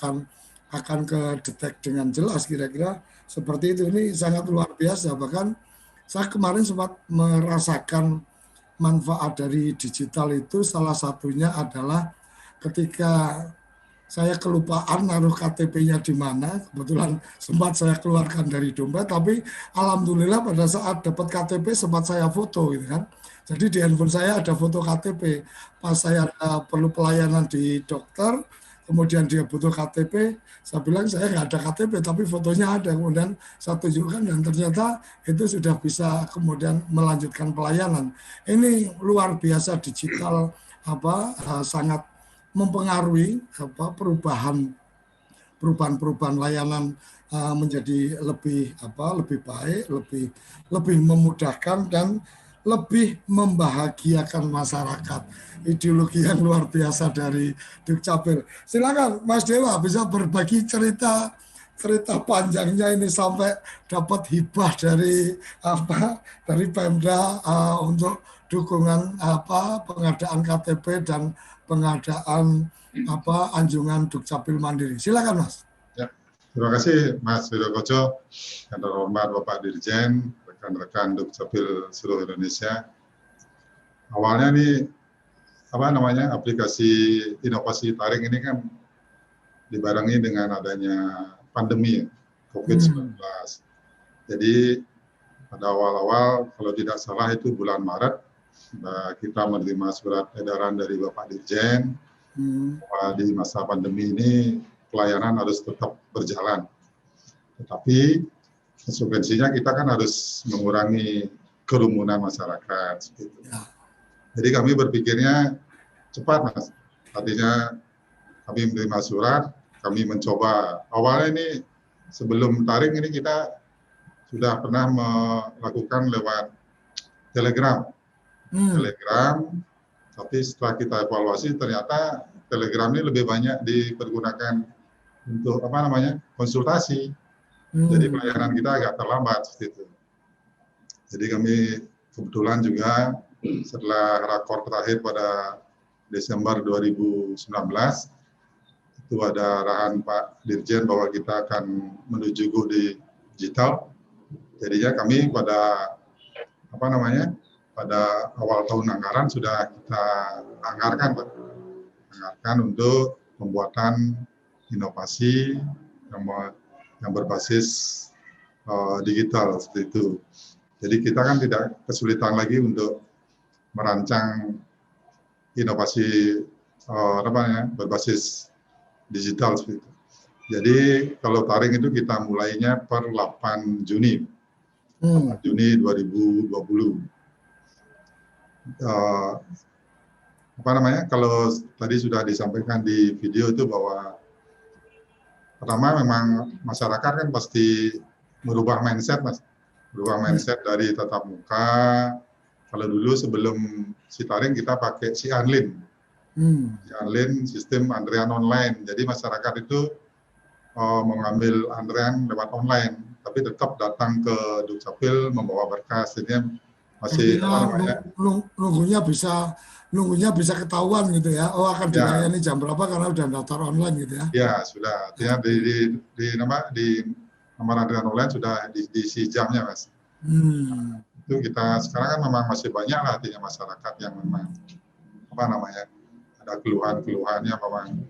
akan kedetek dengan jelas, kira-kira seperti itu. Ini sangat luar biasa. Bahkan saya kemarin sempat merasakan manfaat dari digital itu, salah satunya adalah ketika saya kelupaan naruh KTP-nya di mana, kebetulan sempat saya keluarkan dari dompet, tapi alhamdulillah pada saat dapat KTP sempat saya foto gitu kan. Jadi di handphone saya ada foto KTP. Pas saya perlu pelayanan di dokter, kemudian dia butuh KTP, saya bilang saya nggak ada KTP, tapi fotonya ada. Kemudian saya tunjukkan dan ternyata itu sudah bisa kemudian melanjutkan pelayanan. Ini luar biasa digital sangat mempengaruhi perubahan layanan menjadi lebih baik, lebih memudahkan dan lebih membahagiakan masyarakat. Ideologi yang luar biasa dari Dukcapil. Silakan Mas Dewa bisa berbagi cerita panjangnya ini sampai dapat hibah dari Pemda untuk dukungan pengadaan KTP dan pengadaan anjungan Dukcapil Mandiri. Silakan Mas. Ya, terima kasih Mas Widokoco, yang terhormat Bapak Dirjen, rekan-rekan Dukcapil seluruh Indonesia. Awalnya nih aplikasi inovasi taring ini kan dibarengi dengan adanya pandemi COVID-19. Jadi pada awal-awal kalau tidak salah itu bulan Maret kita menerima surat edaran dari Bapak Dirjen bahwa di masa pandemi ini pelayanan harus tetap berjalan. Tetapi konsekuensinya kita kan harus mengurangi kerumunan masyarakat. Gitu. Jadi kami berpikirnya cepat, Mas. Artinya kami menerima surat, kami mencoba. Awalnya ini sebelum taring ini kita sudah pernah melakukan lewat Telegram. Telegram, tapi setelah kita evaluasi ternyata Telegram ini lebih banyak dipergunakan untuk konsultasi. Jadi pelayanan kita agak terlambat seperti itu. Jadi kami kebetulan juga setelah rakor terakhir pada Desember 2019 itu ada arahan Pak Dirjen bahwa kita akan menuju go digital. Jadinya kami pada pada awal tahun anggaran sudah kita anggarkan, Pak. Anggarkan untuk pembuatan inovasi yang berbasis digital seperti itu. Jadi kita kan tidak kesulitan lagi untuk merancang inovasi berbasis digital seperti itu. Jadi kalau taring itu kita mulainya per 8 Juni. 8 Juni 2020. Kalau tadi sudah disampaikan di video itu bahwa pertama memang masyarakat kan pasti merubah mindset, Mas. Berubah mindset dari tatap muka. Kalau dulu sebelum si taring kita pakai si Anlin. Si Anlin sistem antrean online. Jadi masyarakat itu mengambil antrean lewat online, tapi tetap datang ke Dukcapil membawa berkas. Jadi masih nunggunya bisa ketahuan gitu ya. Oh, akan dilayani jam berapa karena udah daftar online gitu ya. Ya, sudah. Artinya di nomor antrean online sudah diisi jamnya, Mas. Itu kita sekarang kan memang masih banyak lah artinya masyarakat yang memang ada keluhannya memang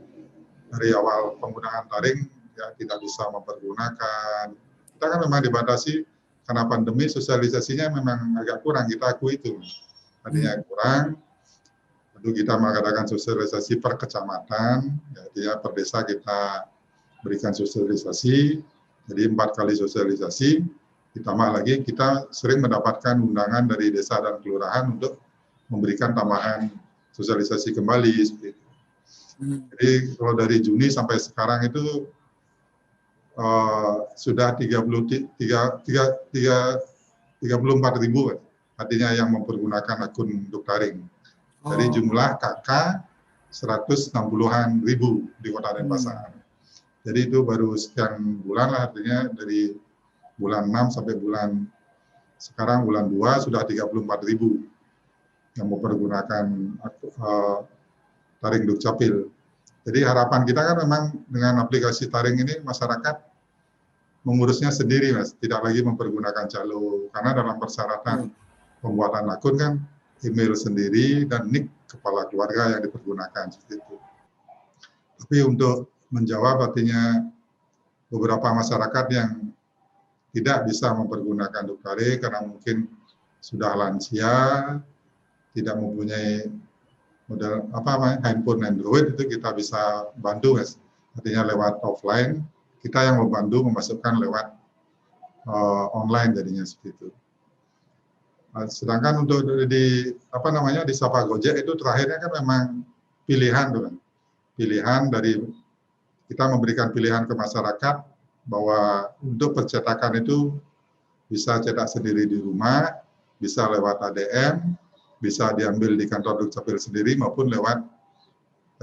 dari awal penggunaan taring ya tidak bisa mempergunakan. Kita kan memang dibatasi karena pandemi, sosialisasinya memang agak kurang, kita akui itu. Artinya kurang. Tentu kita mengadakan sosialisasi per kecamatan, ya per desa kita berikan sosialisasi. Jadi 4 kali sosialisasi. Ditambah lagi kita sering mendapatkan undangan dari desa dan kelurahan untuk memberikan tambahan sosialisasi kembali seperti itu. Jadi kalau dari Juni sampai sekarang itu sudah 34.000 artinya yang mempergunakan akun Duktaring. Dari jumlah KK 160-an ribu di Kota Denpasar. Jadi itu baru sekian bulan lah, artinya dari bulan 6 sampai sekarang bulan 2 sudah 34.000 yang mempergunakan taring Dukcapil. Jadi harapan kita kan memang dengan aplikasi taring ini masyarakat mengurusnya sendiri, Mas, tidak lagi mempergunakan calo, karena dalam persyaratan pembuatan akun kan email sendiri dan nik kepala keluarga yang dipergunakan seperti itu. Tapi untuk menjawab artinya beberapa masyarakat yang tidak bisa mempergunakan Duktaring karena mungkin sudah lansia, tidak mempunyai model handphone Android, itu kita bisa bantu, Mas. Artinya lewat offline, kita yang membantu memasukkan lewat online jadinya seperti itu. Sedangkan untuk di Sapa Gojek itu terakhirnya kan memang pilihan, kan. Pilihan dari kita memberikan pilihan ke masyarakat bahwa untuk percetakan itu bisa cetak sendiri di rumah, bisa lewat ADM, bisa diambil di kantor Dukcapil sendiri maupun lewat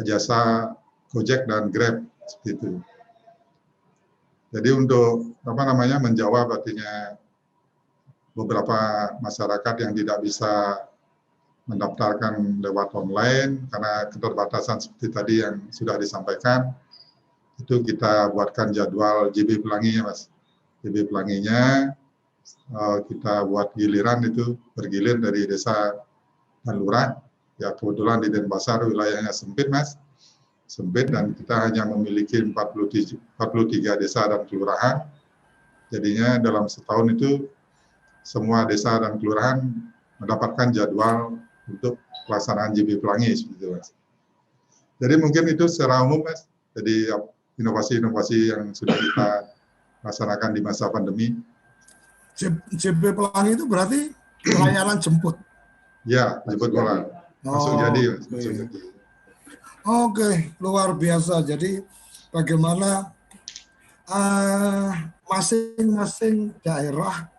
jasa Gojek dan Grab seperti itu. Jadi untuk menjawab artinya beberapa masyarakat yang tidak bisa mendaftarkan lewat online karena keterbatasan seperti tadi yang sudah disampaikan, itu kita buatkan jadwal JB Pelanginya, Mas. JB Pelanginya kita buat giliran itu bergilir dari desa dan lurah. Ya kebetulan di Denpasar wilayahnya sempit, Mas. Sempit dan kita hanya memiliki 43 desa dan kelurahan. Jadinya dalam setahun itu semua desa dan kelurahan mendapatkan jadwal untuk pelaksanaan JB Pelangi seperti itu, Mas. Jadi mungkin itu secara umum, Mas. Jadi inovasi-inovasi yang sudah kita laksanakan di masa pandemi. JB Pelangi itu berarti pelayanan jemput? Ya, jemput bola. Langsung jadi, Mas. Langsung jadi. Oke, luar biasa. Jadi bagaimana masing-masing daerah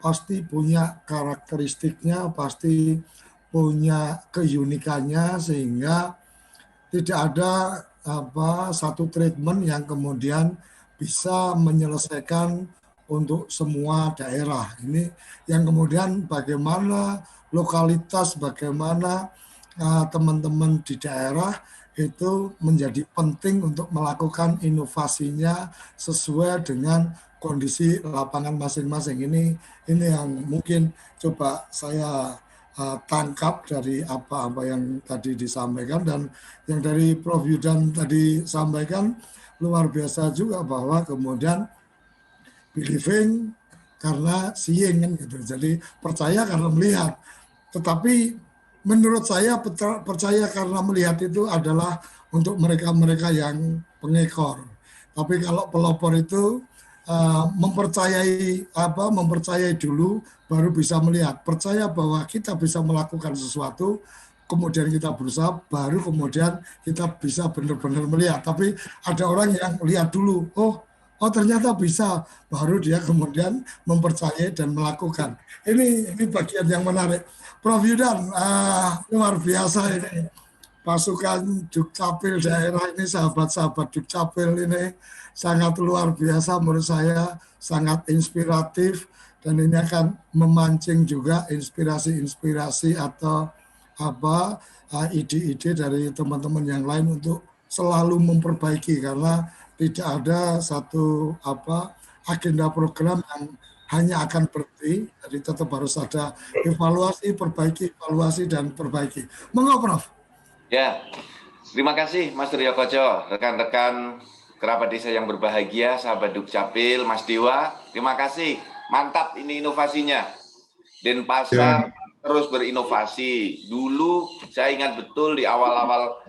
pasti punya karakteristiknya, pasti punya keunikannya, sehingga tidak ada satu treatment yang kemudian bisa menyelesaikan untuk semua daerah. Ini yang kemudian bagaimana lokalitas, bagaimana teman-teman di daerah itu menjadi penting untuk melakukan inovasinya sesuai dengan kondisi lapangan masing-masing. Ini yang mungkin coba saya tangkap dari apa-apa yang tadi disampaikan, dan yang dari Prof. Yudan tadi sampaikan luar biasa juga, bahwa kemudian believing karena seeing kan gitu. Jadi percaya karena melihat. Tetapi menurut saya percaya karena melihat itu adalah untuk mereka-mereka yang pengekor. Tapi kalau pelopor itu mempercayai dulu baru bisa melihat. Percaya bahwa kita bisa melakukan sesuatu, kemudian kita berusaha, baru kemudian kita bisa benar-benar melihat. Tapi ada orang yang lihat dulu, oh ternyata bisa, baru dia kemudian mempercayai dan melakukan. Ini bagian yang menarik. Prof. Yudan, luar biasa ini. Pasukan Dukcapil daerah ini, sahabat-sahabat Dukcapil ini sangat luar biasa menurut saya, sangat inspiratif, dan ini akan memancing juga inspirasi-inspirasi atau ide-ide dari teman-teman yang lain untuk selalu memperbaiki, karena tidak ada satu agenda program yang hanya akan berhenti, jadi tetap harus ada evaluasi, perbaiki, evaluasi, dan perbaiki. Monggo, Prof. Ya, terima kasih Mas Suryo Koco, rekan-rekan kerabat desa yang berbahagia, sahabat Dukcapil, Mas Dewa, terima kasih. Mantap ini inovasinya. Denpasar terus berinovasi. Dulu saya ingat betul di awal-awal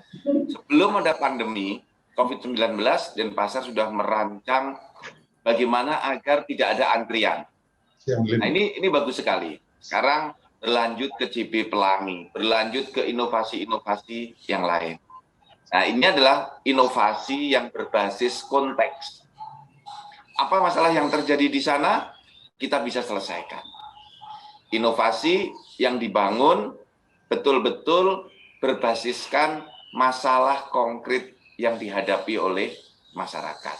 sebelum ada pandemi COVID-19, Denpasar sudah merancang bagaimana agar tidak ada antrian. Nah, ini bagus sekali. Sekarang berlanjut ke CP Pelangi, berlanjut ke inovasi-inovasi yang lain. Nah, ini adalah inovasi yang berbasis konteks. Apa masalah yang terjadi di sana, kita bisa selesaikan. Inovasi yang dibangun betul-betul berbasiskan masalah konkret yang dihadapi oleh masyarakat.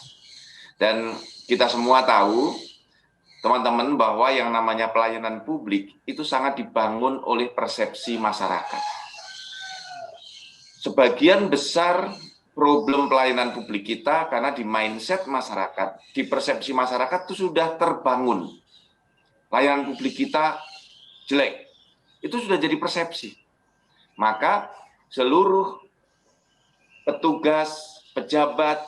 Dan kita semua tahu, teman-teman, bahwa yang namanya pelayanan publik itu sangat dibangun oleh persepsi masyarakat. Sebagian besar problem pelayanan publik kita karena di mindset masyarakat, di persepsi masyarakat itu sudah terbangun. Pelayanan publik kita jelek. Itu sudah jadi persepsi. Maka seluruh petugas, pejabat,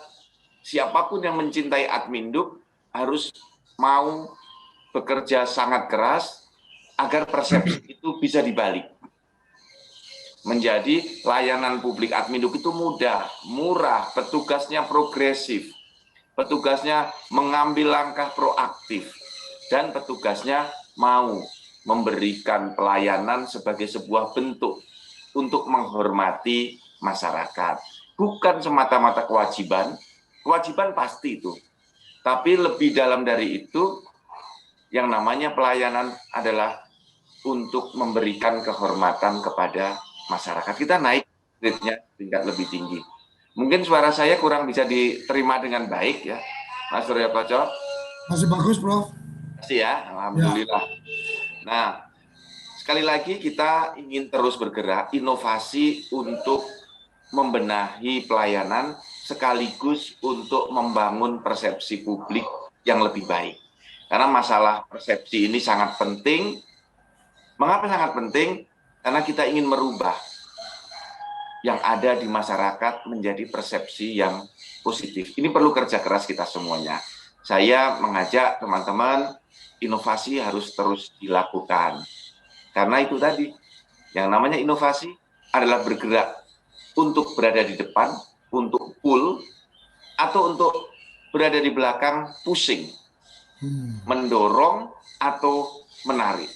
siapapun yang mencintai Adminduk harus mau bekerja sangat keras agar persepsi itu bisa dibalik. Menjadi layanan publik Adminduk itu mudah, murah, petugasnya progresif, petugasnya mengambil langkah proaktif, dan petugasnya mau memberikan pelayanan sebagai sebuah bentuk untuk menghormati masyarakat. Bukan semata-mata kewajiban pasti itu. Tapi lebih dalam dari itu, yang namanya pelayanan adalah untuk memberikan kehormatan kepada masyarakat. Kita naik grade-nya tingkat lebih tinggi. Mungkin suara saya kurang bisa diterima dengan baik ya, Mas Suryo Koco. Masih bagus, Prof. Masih ya, alhamdulillah. Ya. Nah, sekali lagi kita ingin terus bergerak, inovasi untuk membenahi pelayanan sekaligus untuk membangun persepsi publik yang lebih baik. Karena masalah persepsi ini sangat penting. Mengapa sangat penting? Karena kita ingin merubah yang ada di masyarakat menjadi persepsi yang positif. Ini perlu kerja keras kita semuanya. Saya mengajak teman-teman, inovasi harus terus dilakukan. Karena itu tadi, yang namanya inovasi adalah bergerak untuk berada di depan, untuk pull, atau untuk berada di belakang, pushing. Mendorong atau menarik.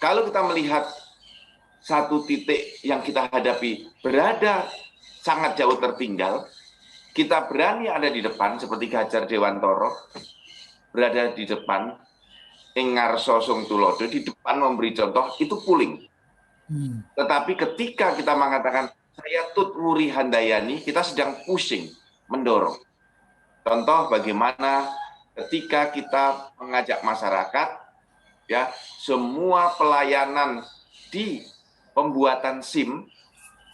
Kalau kita melihat satu titik yang kita hadapi berada sangat jauh tertinggal, kita berani ada di depan, seperti Gajar Dewantoro, berada di depan, Engarso Sung Tulodo, di depan memberi contoh, itu pooling. Tetapi ketika kita mengatakan, saya Tut Wuri Handayani, kita sedang pushing, mendorong. Contoh bagaimana ketika kita mengajak masyarakat, ya, semua pelayanan di pembuatan SIM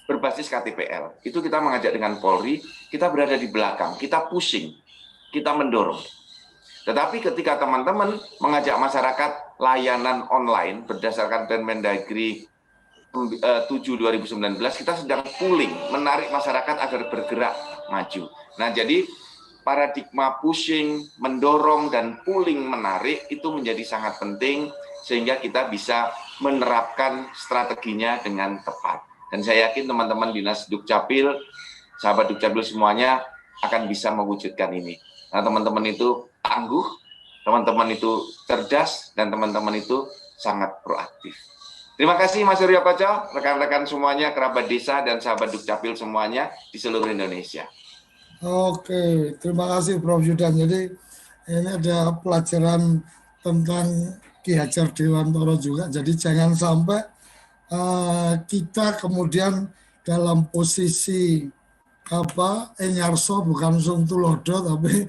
berbasis KTPL. Itu kita mengajak dengan Polri, kita berada di belakang, kita pushing, kita mendorong. Tetapi ketika teman-teman mengajak masyarakat layanan online berdasarkan Permendagri 7/2019, kita sedang pooling, menarik masyarakat agar bergerak maju. Nah, jadi paradigma pushing, mendorong, dan pooling menarik itu menjadi sangat penting sehingga kita bisa menerapkan strateginya dengan tepat. Dan saya yakin teman-teman Dinas Dukcapil, sahabat Dukcapil semuanya akan bisa mewujudkan ini. Nah, teman-teman itu tangguh, teman-teman itu cerdas, dan teman-teman itu sangat proaktif. Terima kasih Mas Suryo Koco, rekan-rekan semuanya, kerabat desa, dan sahabat Dukcapil semuanya di seluruh Indonesia. Oke, terima kasih Prof. Yudan. Jadi ini ada pelajaran tentang Ki Hajar Dewantoro juga. Jadi jangan sampai kita kemudian dalam posisi Engarso bukan Sung Tulodo tapi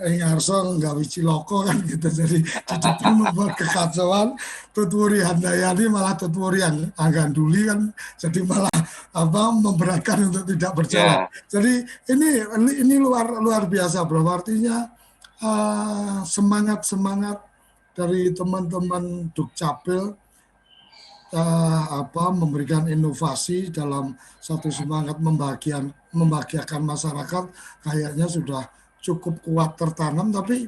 Engarso nggak Wiciloko kan gitu. Jadi di depan membuat kekacauan, Tut Wuri Handayani malah Tut Wuri Angganduli kan, jadi malah memberatkan untuk tidak berjalan. Jadi ini luar biasa bro. Artinya semangat dari teman-teman Dukcapil memberikan inovasi dalam satu semangat membahagiakan masyarakat kayaknya sudah cukup kuat tertanam. Tapi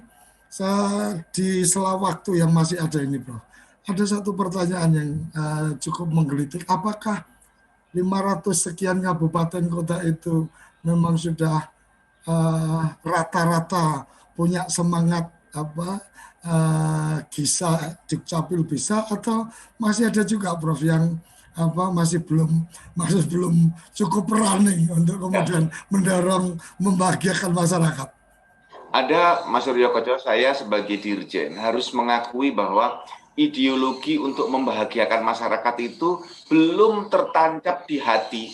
di sela waktu yang masih ada ini bro, ada satu pertanyaan yang cukup menggelitik. Apakah 500 sekian kabupaten kota itu memang sudah rata-rata punya semangat kisah Dukcapil bisa, atau masih ada juga Prof yang masih belum cukup berani untuk kemudian mendorong membahagiakan masyarakat? Ada Mas Suryo Koco, saya sebagai Dirjen harus mengakui bahwa ideologi untuk membahagiakan masyarakat itu belum tertancap di hati,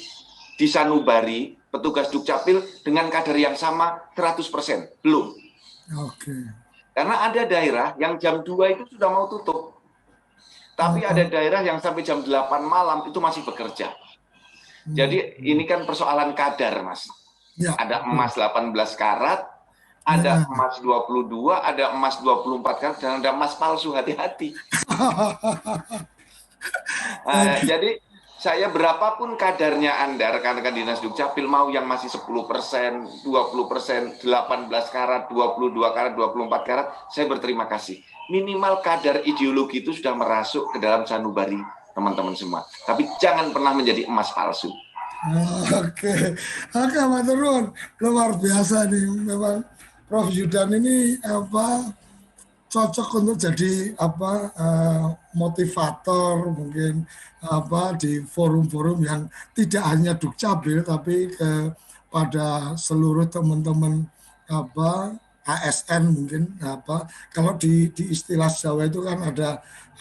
di sanubari petugas Dukcapil dengan kadar yang sama 100%, belum. Oke. Karena ada daerah yang jam 2 itu sudah mau tutup. Tapi ada daerah yang sampai jam 8 malam itu masih bekerja. Jadi ini kan persoalan kadar, Mas. Ya. Ada emas 18 karat, ada emas 22, ada emas 24 karat, dan ada emas palsu, hati-hati. Jadi saya berapapun kadarnya Anda, rekan-rekan Dinas Dukcapil, mau yang masih 10%, 20%, 18 karat, 22 karat, 24 karat, saya berterima kasih. Minimal kadar ideologi itu sudah merasuk ke dalam sanubari teman-teman semua. Tapi jangan pernah menjadi emas palsu. Oke, Mas Turun, luar biasa nih. Memang Prof. Yudan ini cocok untuk jadi motivator mungkin di forum-forum yang tidak hanya Dukcapil tapi kepada seluruh teman-teman ASN mungkin kalau di istilah Jawa itu kan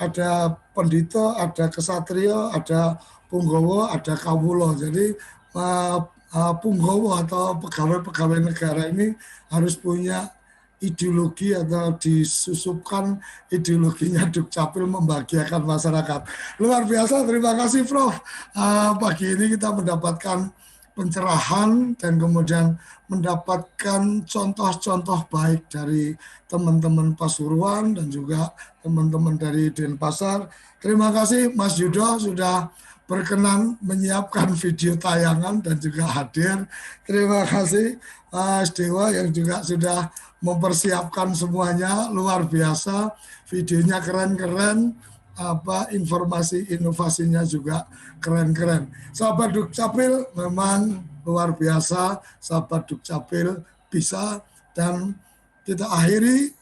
ada pendito, ada kesatrio, ada punggawa, ada kawulo. Jadi punggawa atau pegawai-pegawai negara ini harus punya ideologi atau disusupkan ideologinya Dukcapil membahagiakan masyarakat. Luar biasa, terima kasih Prof. Pagi ini kita mendapatkan pencerahan dan kemudian mendapatkan contoh-contoh baik dari teman-teman Pasuruan dan juga teman-teman dari Denpasar. Terima kasih Mas Yudo sudah berkenan menyiapkan video tayangan dan juga hadir. Terima kasih Mas Dewa yang juga sudah mempersiapkan semuanya, luar biasa. Videonya keren-keren, informasi inovasinya juga keren-keren. Sahabat Dukcapil memang luar biasa, sahabat Dukcapil bisa. Dan kita akhiri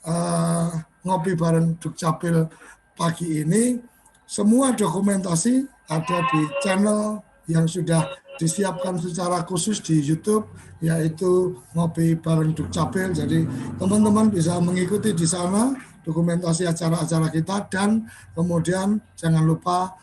ngopi bareng Dukcapil pagi ini. Semua dokumentasi ada di channel yang sudah disiapkan secara khusus di YouTube, yaitu Ngopi Bareng Dukcapil. Jadi teman-teman bisa mengikuti di sana dokumentasi acara-acara kita, dan kemudian jangan lupa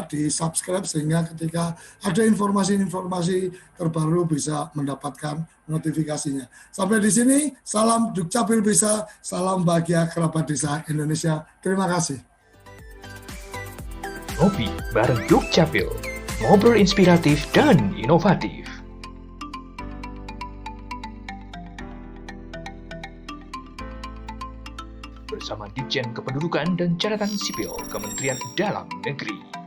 di subscribe sehingga ketika ada informasi-informasi terbaru bisa mendapatkan notifikasinya. Sampai di sini, salam Dukcapil bisa, salam bahagia kerabat desa Indonesia. Terima kasih. Ngopi bareng Dukcapil, ngobrol inspiratif dan inovatif. Bersama Ditjen Kependudukan dan Catatan Sipil Kementerian Dalam Negeri.